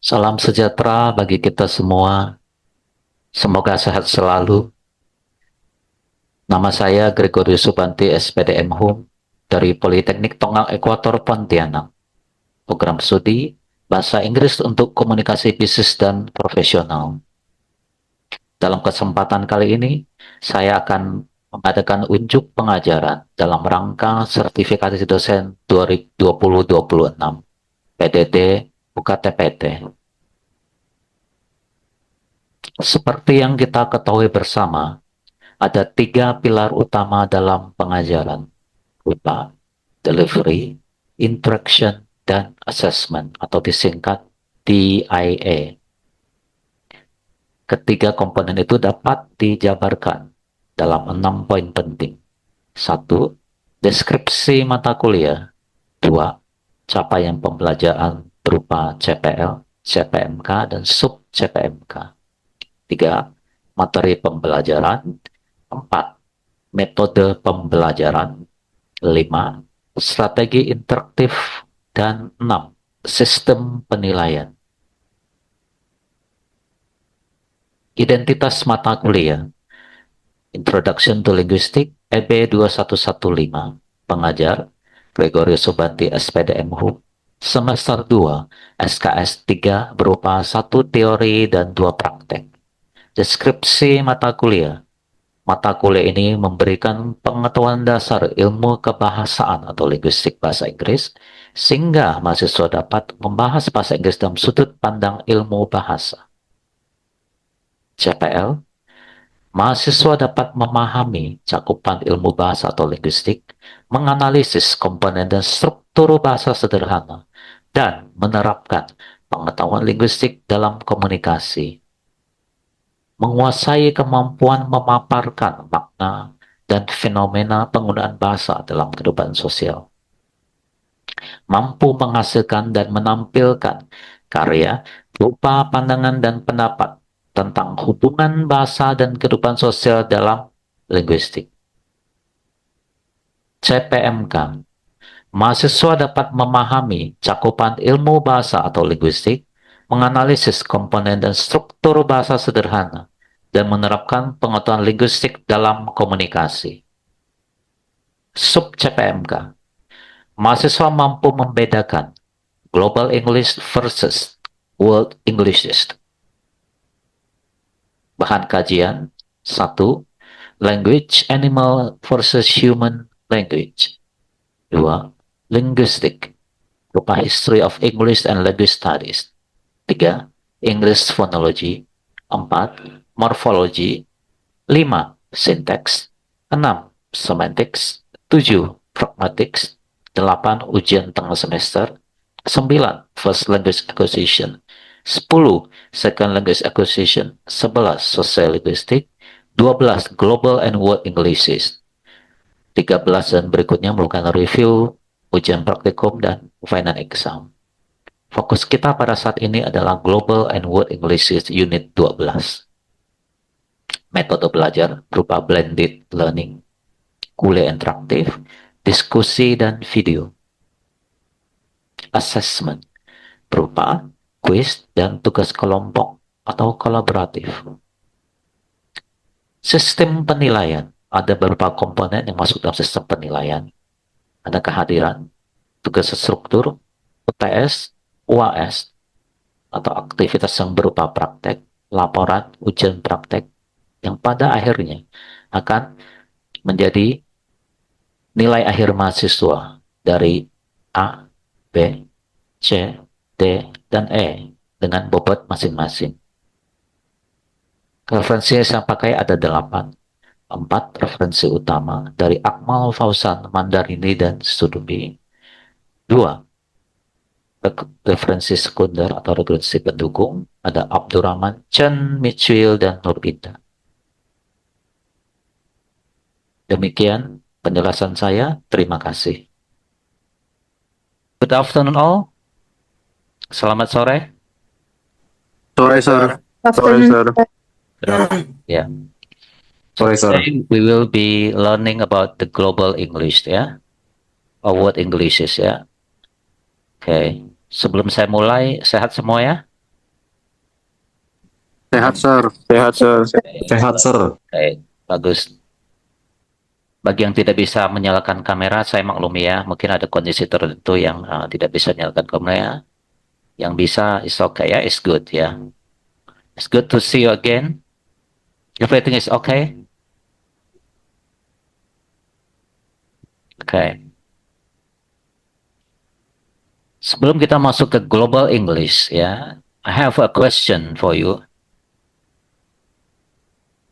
Salam sejahtera bagi kita semua. Semoga sehat selalu. Nama saya Gregorius Subanti, SPDM Hum, dari Politeknik Tonggang Ekuator Pontianak. Program studi Bahasa Inggris untuk Komunikasi Bisnis dan Profesional. Dalam kesempatan kali ini, saya akan mengadakan unjuk pengajaran dalam rangka sertifikasi dosen 2026 PDT UKTPT. Seperti yang kita ketahui bersama, ada tiga pilar utama dalam pengajaran, berupa delivery, interaction, dan assessment, atau disingkat DIA. Ketiga komponen itu dapat dijabarkan dalam 6 poin penting. Satu, deskripsi mata kuliah. Dua, capaian pembelajaran berupa CPL, CPMK, dan sub-CPMK. Tiga, materi pembelajaran. Empat, metode pembelajaran. Lima, strategi interaktif. Dan enam, sistem penilaian. Identitas mata kuliah. Introduction to Linguistic, EB 2115. Pengajar, Gregorius Subanti, SPDM Hum. Semester 2, SKS 3 berupa 1 teori dan 2 praktek. Deskripsi mata kuliah. Mata kuliah ini memberikan pengetahuan dasar ilmu kebahasaan atau linguistik bahasa Inggris, sehingga mahasiswa dapat membahas bahasa Inggris dalam sudut pandang ilmu bahasa. CPL, mahasiswa dapat memahami cakupan ilmu bahasa atau linguistik, menganalisis komponen dan struktur bahasa sederhana, dan menerapkan pengetahuan linguistik dalam komunikasi. Menguasai kemampuan memaparkan makna dan fenomena penggunaan bahasa dalam kehidupan sosial. Mampu menghasilkan dan menampilkan karya berupa pandangan dan pendapat tentang hubungan bahasa dan kehidupan sosial dalam linguistik. CPMK, mahasiswa dapat memahami cakupan ilmu bahasa atau linguistik, menganalisis komponen dan struktur bahasa sederhana, dan menerapkan pengetahuan linguistik dalam komunikasi. Sub-CPMK, mahasiswa mampu membedakan Global English versus World Englishes. Bahan kajian 1. Language Animal versus Human Language. 2. Linguistic, berupa History of English and Language Studies. 3. English Phonology. 4. Morphology. 5. Syntax. 6. Semantics. 7. Pragmatics. 8. Ujian tengah semester. 9. First Language Acquisition. 10. Second Language Acquisition. 11. Social Linguistic. 12. Global and World Englishes. 13 dan berikutnya merupakan review, ujian praktikum, dan final exam. Fokus kita pada saat ini adalah Global and World Englishes Unit 12. Metode belajar berupa blended learning, kuliah interaktif, diskusi, dan video. Assessment berupa kuis dan tugas kelompok atau kolaboratif. Sistem penilaian, ada beberapa komponen yang masuk dalam sistem penilaian. Ada kehadiran, tugas struktur, UTS, UAS, atau aktivitas yang berupa praktek, laporan, ujian praktek, yang pada akhirnya akan menjadi nilai akhir mahasiswa dari A, B, C, D, dan E dengan bobot masing-masing. Referensi yang saya pakai ada 8. 4 referensi utama dari Akmal, Fauzan, Mandarini, dan Studubi. 2 referensi sekunder atau referensi pendukung, ada Abdurrahman, Chen, Mitchell, dan Nurbinda. Demikian penjelasan saya. Terima kasih. Good afternoon all. Selamat sore. Sore, sir. Sore, Afternoon. sir. Yeah. Sorry, sir. Today we will be learning about the global English, ya, or world Englishes, ya. Oke. Sebelum saya mulai, sehat semua ya? Sehat, Sir. Sehat, Sir. Sehat, Sir. Baik, bagus. Bagi yang tidak bisa menyalakan kamera, saya maklumi ya, mungkin ada kondisi tertentu yang tidak bisa menyalakan kamera. Yang bisa, is okay ya, is good ya. It's good to see you again. Everything is okay? Okay. Sebelum kita masuk ke Global English ya, I have a question for you.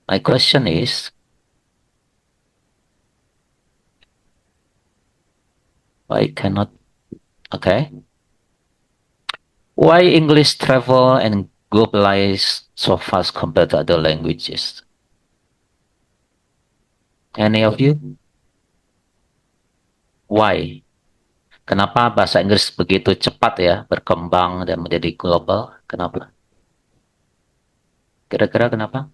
My question is, why cannot, okay. Why English travel and globalize so fast compared to other languages? Any of you? Why? Kenapa bahasa Inggris begitu cepat ya berkembang dan menjadi global? Kenapa? Kira-kira kenapa?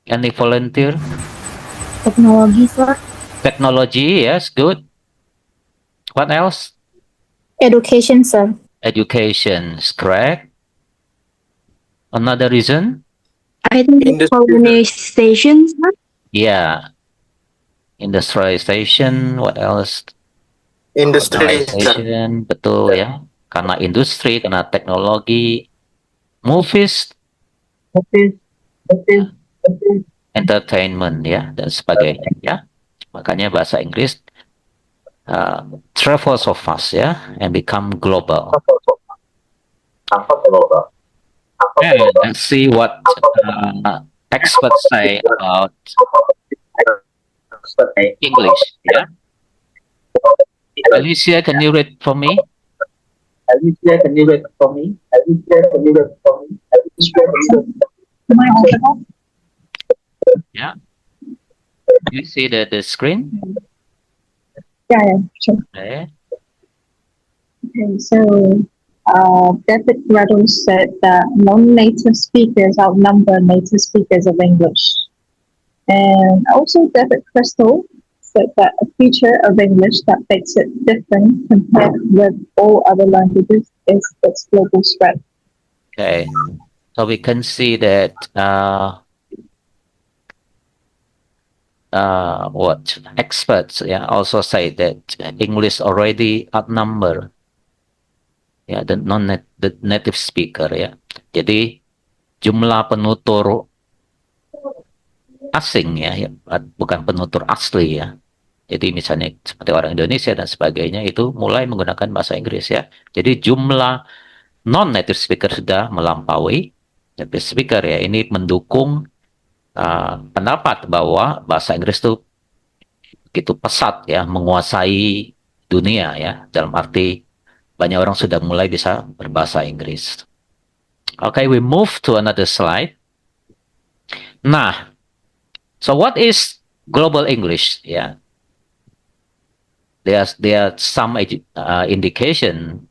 Any volunteer? Teknologi, Sir. Technology, yes, good. What else? Education, Sir. Education is correct. Another reason? I think colonization, Sir. Yeah. Industrialization, what else? Industri, Sir. Globalization, betul ya. Karena industri, karena teknologi, movies, entertainment ya, dan sebagainya ya. Makanya bahasa Inggris travel so fast ya, and become global. And let's see what experts say about English. Yeah. Alicia, can you read for me? Yeah. You see the screen? Yeah, sure. Okay. Okay, so David Rattle said that non-native speakers outnumber native speakers of English. And also David Crystal said that a feature of English that makes it different compared with all other languages is its global spread. Okay. So we can see that what experts also say that English already outnumber the native speaker ya. Jadi jumlah penutur asing ya, bukan penutur asli ya. Jadi misalnya seperti orang Indonesia dan sebagainya itu mulai menggunakan bahasa Inggris ya. Jadi jumlah non-native speaker sudah melampaui native speaker ya. Ini mendukung pendapat bahwa bahasa Inggris itu begitu pesat ya, menguasai dunia ya. Dalam arti banyak orang sudah mulai bisa berbahasa Inggris. Okay, we move to another slide. Nah, so what is global English? Yeah, there are some indication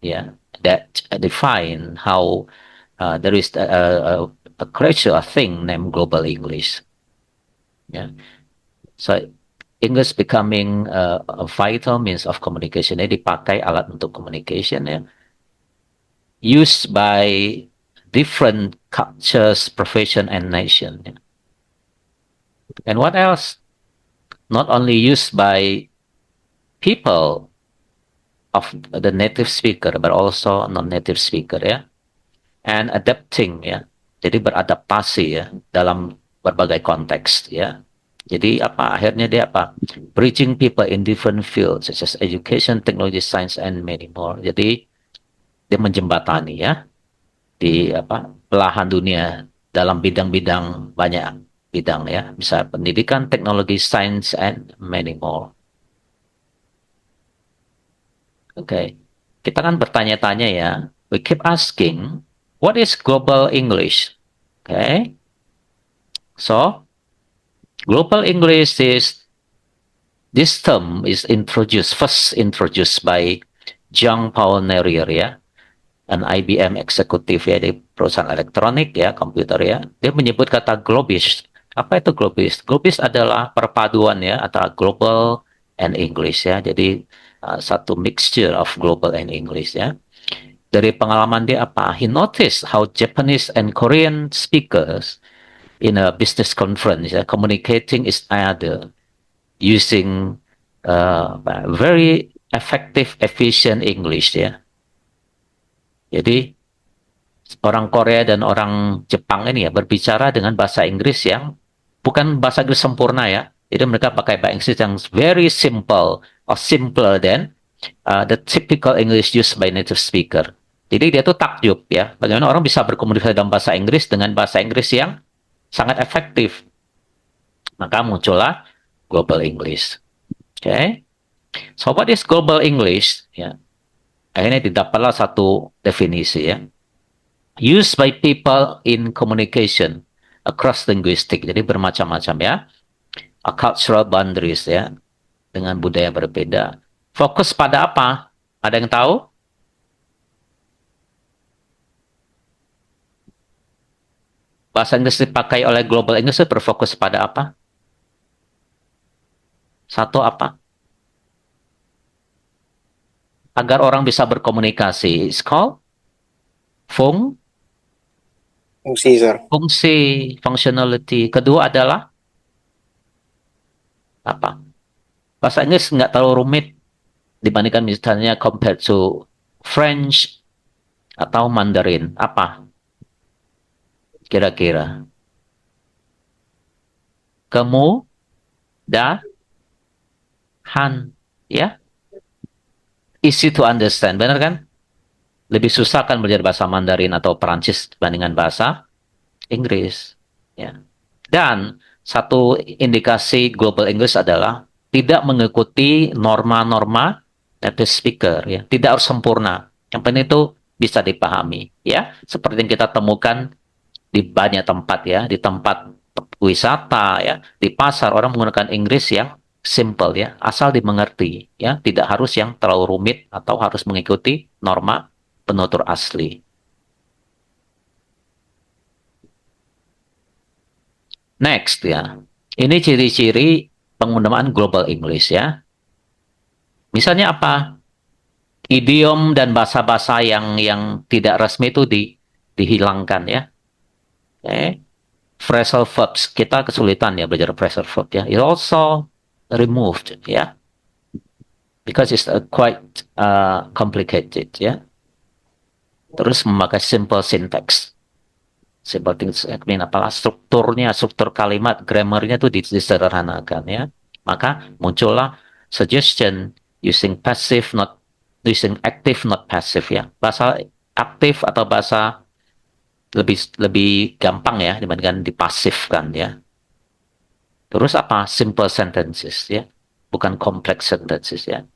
that define how there is a creature, a thing named global English. Yeah, so English becoming a vital means of communication. Ini dipakai alat untuk communication ya. Used by different cultures, profession, and nation. Yeah. And what else? Not only used by people of the native speaker, but also non-native speaker ya. And adapting ya. Jadi beradaptasi ya dalam berbagai konteks ya. Jadi akhirnya dia bridging people in different fields such as education, technology, science, and many more. Jadi dia menjembatani ya di belahan dunia dalam bidang-bidang banyak bidang ya, bisa pendidikan, teknologi, science, and many more. Okay, kita kan bertanya-tanya ya. We keep asking, what is global English? Okay, so global English is, this term is first introduced by Jean Paul Nerier ya, an IBM executive ya di perusahaan elektronik ya, komputer ya. Dia menyebut kata globis. Apa itu globis? Globis adalah perpaduan ya antara global and English ya. Jadi satu mixture of global and English ya. Dari pengalaman dia apa? He noticed how Japanese and Korean speakers in a business conference communicating each other using very effective, efficient English ya. Jadi orang Korea dan orang Jepang ini ya berbicara dengan bahasa Inggris yang bukan bahasa Inggris sempurna ya. Jadi mereka pakai bahasa Inggris yang very simple or simpler than the typical English used by native speaker. Jadi dia tuh takjub ya, bagaimana orang bisa berkomunikasi dalam bahasa Inggris dengan bahasa Inggris yang sangat efektif. Maka muncullah Global English. Oke. Okay? So what is Global English? Ya. Akhirnya didapatlah satu definisi ya. Used by people in communication across linguistic. Jadi bermacam-macam ya. A cultural boundaries ya. Dengan budaya berbeda. Fokus pada apa? Ada yang tahu? Bahasa Inggris dipakai oleh Global English berfokus pada apa? Satu apa? Agar orang bisa berkomunikasi. It's called Fungsi, sir. fungsi, functionality. Kedua adalah apa? Bahasa Inggris nggak terlalu rumit dibandingkan misalnya compared to French atau Mandarin. Apa? Kira-kira. Kemudahan. Ya? Easy to understand. Benar kan? Lebih susah kan belajar bahasa Mandarin atau Perancis dibandingkan bahasa Inggris. Ya. Dan satu indikasi Global English adalah tidak mengikuti norma-norma native speaker. Ya. Tidak harus sempurna. Yang penting itu bisa dipahami. Ya, seperti yang kita temukan di banyak tempat ya, di tempat wisata ya, di pasar orang menggunakan Inggris yang simple ya, asal dimengerti ya, tidak harus yang terlalu rumit atau harus mengikuti norma penutur asli. Next ya, ini ciri-ciri penggunaan Global English ya. Misalnya apa? Idiom dan bahasa-bahasa yang tidak resmi itu dihilangkan ya. Okay. Phrasal verbs, kita kesulitan ya belajar phrasal verb ya. It also removed ya, because it's quite complicated ya. Terus memakai simple syntax. Simple things, apalah strukturnya, struktur kalimat, grammarnya itu disederhanakan ya. Maka muncullah suggestion using passive not using active not passive ya. Bahasa aktif atau bahasa lebih gampang ya dibandingkan dipasifkan ya. Terus apa? Simple sentences ya, bukan complex sentences ya.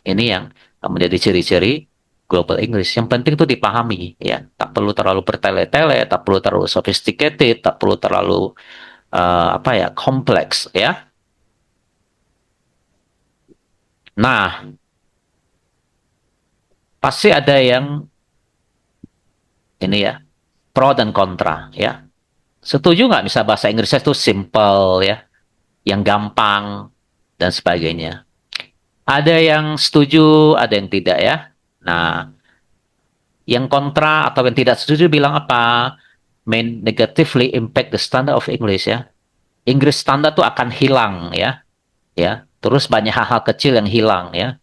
Ini yang menjadi ciri-ciri Global English. Yang penting itu dipahami ya. Tak perlu terlalu bertele-tele, tak perlu terlalu sophisticated, tak perlu terlalu kompleks ya. Nah, pasti ada yang ini ya, pro dan kontra ya. Setuju nggak bisa bahasa Inggris itu simple ya, yang gampang dan sebagainya. Ada yang setuju, ada yang tidak ya. Nah, yang kontra atau yang tidak setuju bilang apa? May negatively impact the standard of English ya. Inggris standar tuh akan hilang ya. Ya. Terus banyak hal-hal kecil yang hilang ya.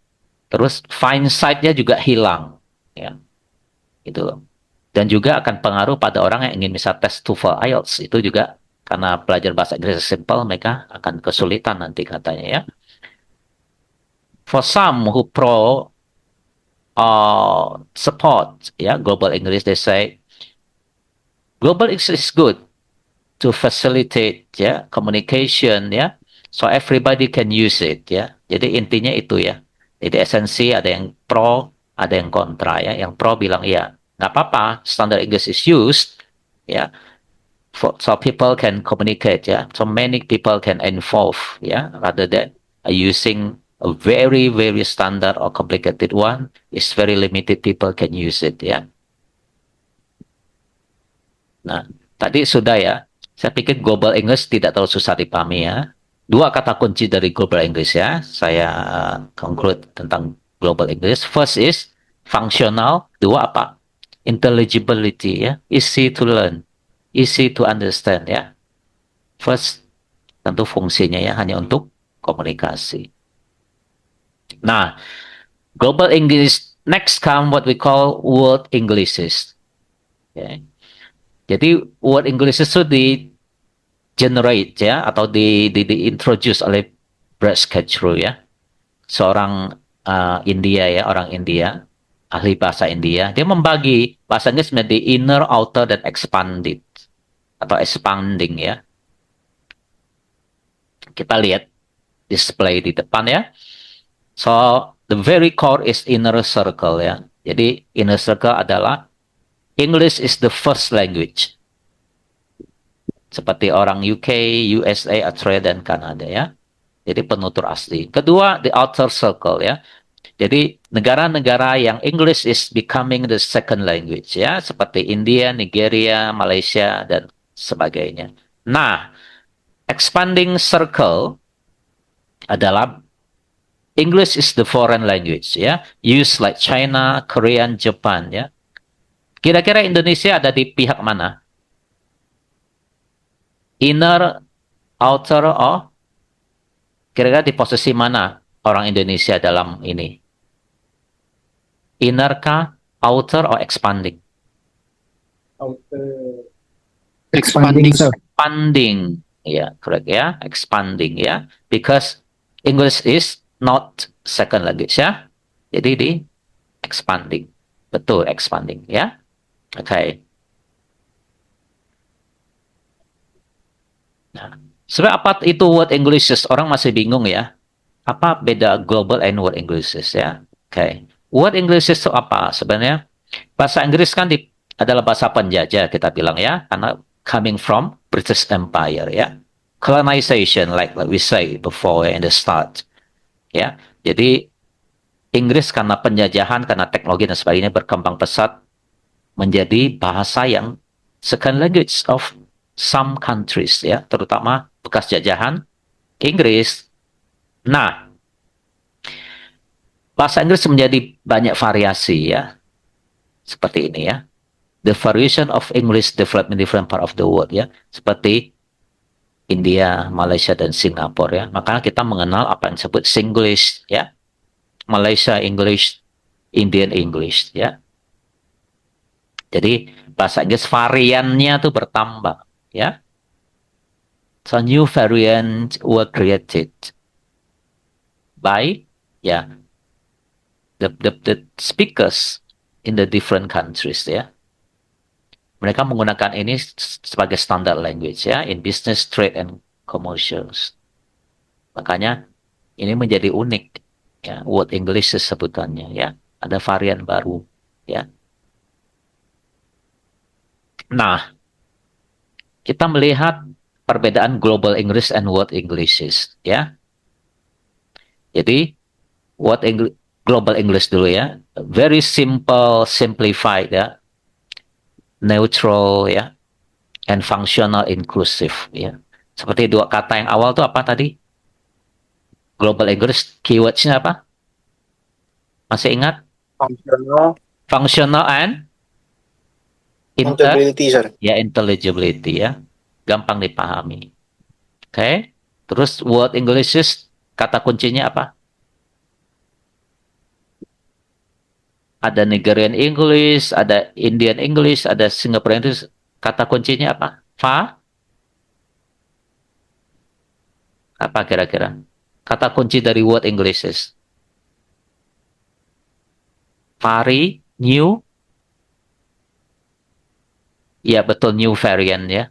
Terus fine side-nya juga hilang ya. Itu. Dan juga akan pengaruh pada orang yang ingin misal tes TOEFL IELTS itu juga karena belajar bahasa Inggris simple mereka akan kesulitan nanti katanya ya. For some who support Global English, they say Global English is good to facilitate communication so everybody can use it ya. Jadi intinya itu ya. Jadi esensi ada yang pro, ada yang kontra ya. Yang pro bilang ya nggak apa-apa, standard English is used ya, so people can communicate ya, so many people can involve ya, rather than using a very very standard or complicated one, is very limited people can use it ya. Nah, tadi sudah ya, saya pikir Global English tidak terlalu susah dipahami ya. Dua kata kunci dari Global English ya, saya conclude tentang Global English. First is Functional, dua apa? Intelligibility, ya. Easy to learn, easy to understand, ya. First, tentu fungsinya ya hanya untuk komunikasi. Nah, global English, next come what we call world Englishes. Okay. Jadi word Englishes itu di generate ya atau di introduce oleh Brett Scarecrow ya, seorang India ya, orang India, ahli bahasa India. Dia membagi bahasa Inggris menjadi inner, outer, dan expanded atau expanding ya. Kita lihat display di depan ya. So the very core is inner circle ya. Jadi inner circle adalah English is the first language. Seperti orang UK, USA, Australia, dan Kanada ya. Jadi penutur asli. Kedua, the outer circle ya. Jadi negara-negara yang English is becoming the second language ya, seperti India, Nigeria, Malaysia, dan sebagainya. Nah, expanding circle adalah English is the foreign language ya, used like China, Korean, Japan ya. Kira-kira Indonesia ada di pihak mana? Inner, outer, or kira-kira di posisi mana orang Indonesia dalam ini? Inner kah, outer, or expanding? Expanding, sir. Expanding, ya, correct ya, expanding ya, because English is not second language ya, jadi di expanding, betul expanding ya, oke. Okay. Nah, sebenarnya apa itu word Englishes? Orang masih bingung ya, apa beda global and word Englishes ya, oke. Okay. Word Englishes itu apa sebenarnya? Bahasa Inggris kan adalah bahasa penjajah kita bilang ya, karena coming from British Empire ya. Colonization like we say before in the start. Ya. Jadi Inggris karena penjajahan, karena teknologi dan sebagainya berkembang pesat menjadi bahasa yang second language of some countries ya, terutama bekas jajahan Inggris. Nah, bahasa Inggris menjadi banyak variasi ya. Seperti ini ya. The variation of English developed in different part of the world ya, seperti India, Malaysia, dan Singapura ya. Makanya kita mengenal apa yang disebut Singlish ya, Malaysia English, Indian English ya. Jadi bahasa Inggris variannya tuh bertambah ya. So new variant were created by ya the speakers in the different countries ya. Mereka menggunakan ini sebagai standard language ya, in business, trade, and commercials. Makanya ini menjadi unik ya, word English sebutannya ya. Ada varian baru ya. Nah, kita melihat perbedaan global English and word Englishes ya. Jadi word global English dulu ya. Very simple, simplified ya. Neutral ya, and functional inclusive ya. Seperti dua kata yang awal tuh apa tadi? Global English keywords-nya apa? Masih ingat? Functional. Functional and Intelligibility, sir. ya, intelligibility ya. Gampang dipahami. Oke. Okay. Terus word English kata kuncinya apa? Ada Nigerian English, ada Indian English, ada Singapore English. Kata kuncinya apa? Apa kira-kira? Kata kunci dari word English vari, new. Ya betul, new variant ya.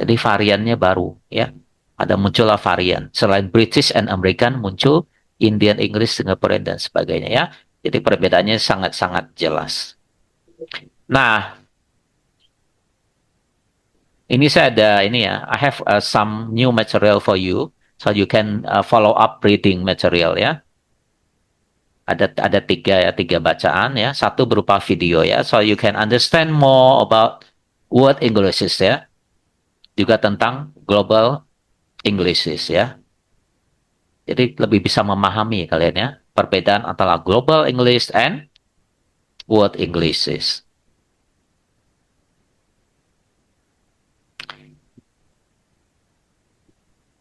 Jadi variannya baru ya. Ada muncullah varian. Selain British and American muncul Indian English, Singaporean, dan sebagainya ya. Jadi perbedaannya sangat-sangat jelas. Nah, ini saya ada ini ya. I have some new material for you, so you can follow up reading material ya. Ada tiga bacaan ya. Satu berupa video ya, so you can understand more about word Englishes ya. Juga tentang global Englishes ya. Jadi lebih bisa memahami kalian ya perbedaan antara global English and word English is.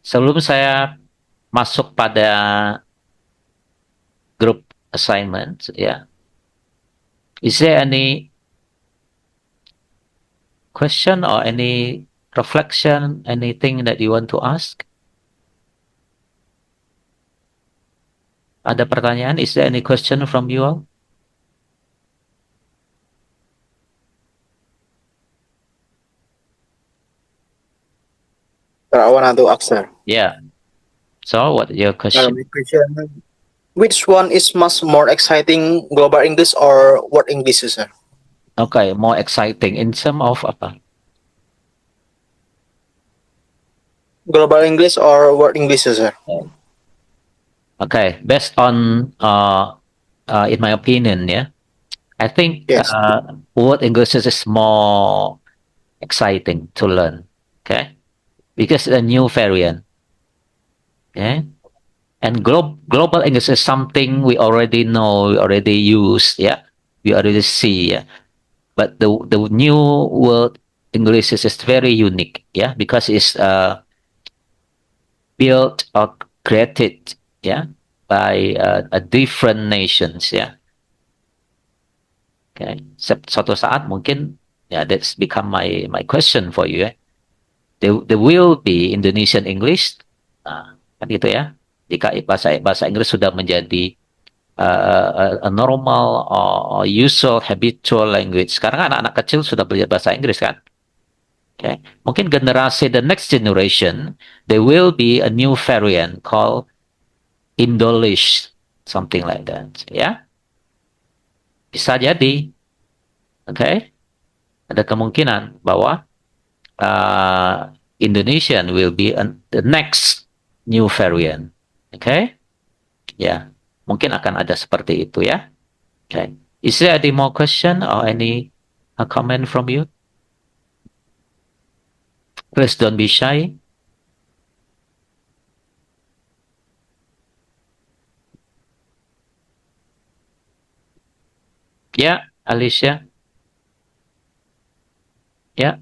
Sebelum saya masuk pada group assignment, ya, is there any question or any reflection, anything that you want to ask? Ada pertanyaan? Is there any question from you all? Sir, I want to ask, sir. Yeah. So, what your question? My question, which one is much more exciting, global English or word English, sir? Okay, more exciting in terms of apa? Global English or word English, sir? Okay, based on in my opinion, yeah, I think Yes. word English is more exciting to learn. Okay, because it's a new variant. Okay, and global English is something we already know, we already use. Yeah, we already see. Yeah, but the new word English is very unique. Yeah, because it's built or created. Yeah, by a different nations. Yeah. Okay. Suatu saat mungkin ya that's become my question for you. There will be Indonesian English. Nah, kan gitu ya. Jika bahasa bahasa Inggris sudah menjadi a normal or usual habitual language. Sekarang anak-anak kecil sudah belajar bahasa Inggris kan. Okay. Mungkin generasi the next generation there will be a new variant called Indolish, something like that. Ya, bisa jadi. Oke. Okay. Ada kemungkinan bahwa Indonesian will be the next new variant. Okay? Ya, mungkin akan ada seperti itu ya. Okay. Is there any more question or any comment from you? Please don't be shy. Yeah, Alicia. Yeah.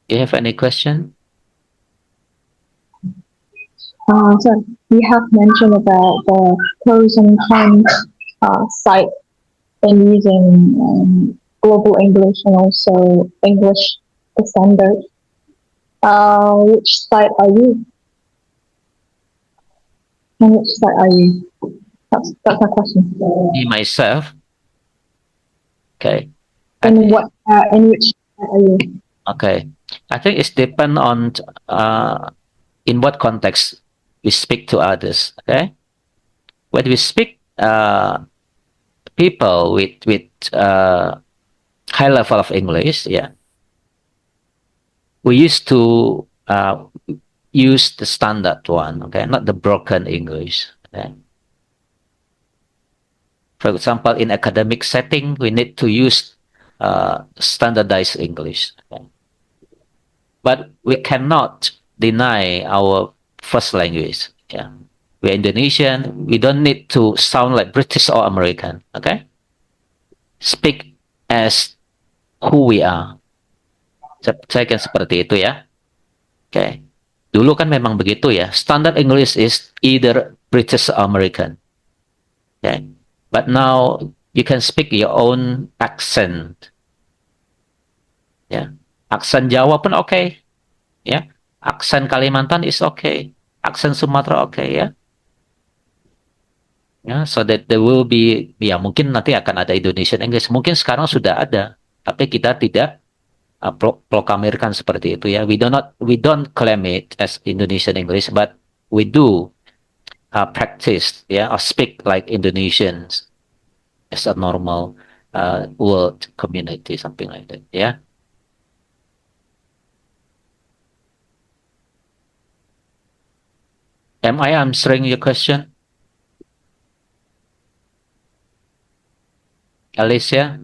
You have any question? So you have mentioned about the pros and cons side in using global English and also English the standard. Which side are you? And which side are you? That's my question. Me myself. Okay. In which side are you? Okay. I think it's depend on in what context we speak to others. Okay. When we speak people with high level of English, yeah, we used to use the standard one, okay, not the broken English. Okay? For example, in academic setting, we need to use standardized English. Okay? But we cannot deny our first language. Yeah, we're Indonesian. We don't need to sound like British or American. Okay, speak as who we are. Saya kan seperti itu ya. Oke. Okay. Dulu kan memang begitu ya. Standard English is either British or American. Okay. But now you can speak your own accent. Ya. Aksen Jawa pun oke. Okay. Ya. Aksen Kalimantan is okay. Aksen Sumatera oke okay, ya. Ya, so that there will be ya mungkin nanti akan ada Indonesian English. Mungkin sekarang sudah ada, tapi kita tidak proklamirkan seperti itu ya. We don't claim it as Indonesian English, but we do practice or speak like Indonesians as a normal world community, something like that. Yeah. Am I answering your question, Alicia?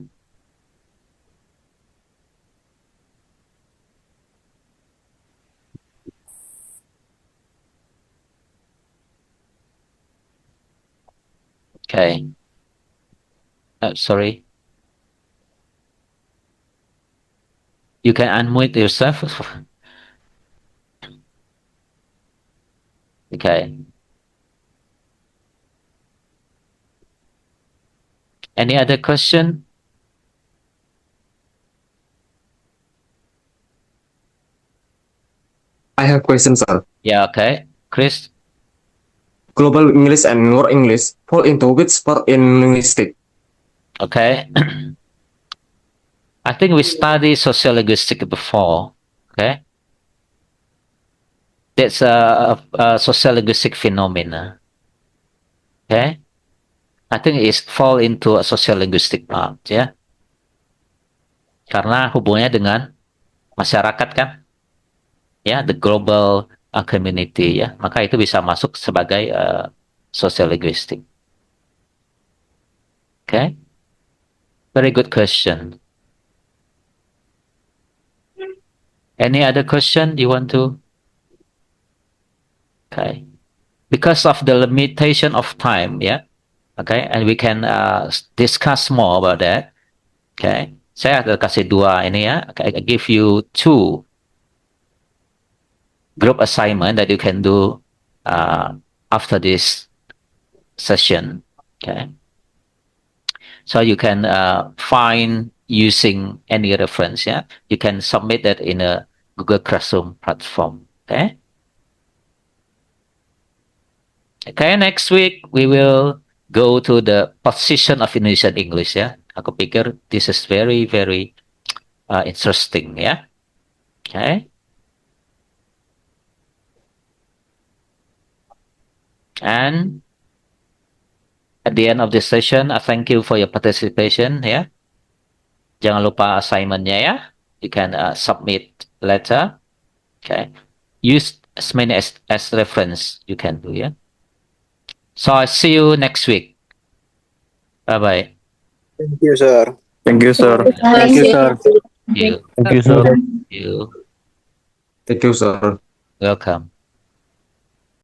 Okay. Sorry. You can unmute yourself. Okay. Any other question? I have questions, sir. Yeah, okay. Chris? Global English and World English fall into which part in linguistics? Okay. I think we studied sociolinguistics before. Okay. That's a sociolinguistic phenomena. Okay. I think it fall into a sociolinguistic part, ya. Karena hubungannya dengan masyarakat kan, ya, the global community, ya. Maka itu bisa masuk sebagai sociolinguistic. Okay. Very good question. Any other question you want to? Okay. Because of the limitation of time, yeah. Okay, and we can discuss more about that. Okay, saya ada kasih dua ini ya. Okay, I give you 2 group assignment that you can do after this session. Okay, so you can find using any reference. Yeah, you can submit that in a Google Classroom platform. Okay. Okay, next week we will go to the position of Indonesian English ya. Aku pikir this is very interesting ya. Okay. And at the end of this session, I thank you for your participation ya. Jangan lupa assignmentnya ya. You can submit later. Okay. Use as many as reference you can do ya. So I see you next week. Bye bye. Thank you, sir. Thank you, sir. Thank you, sir. You. Thank you, sir. You. Thank you, sir. Welcome.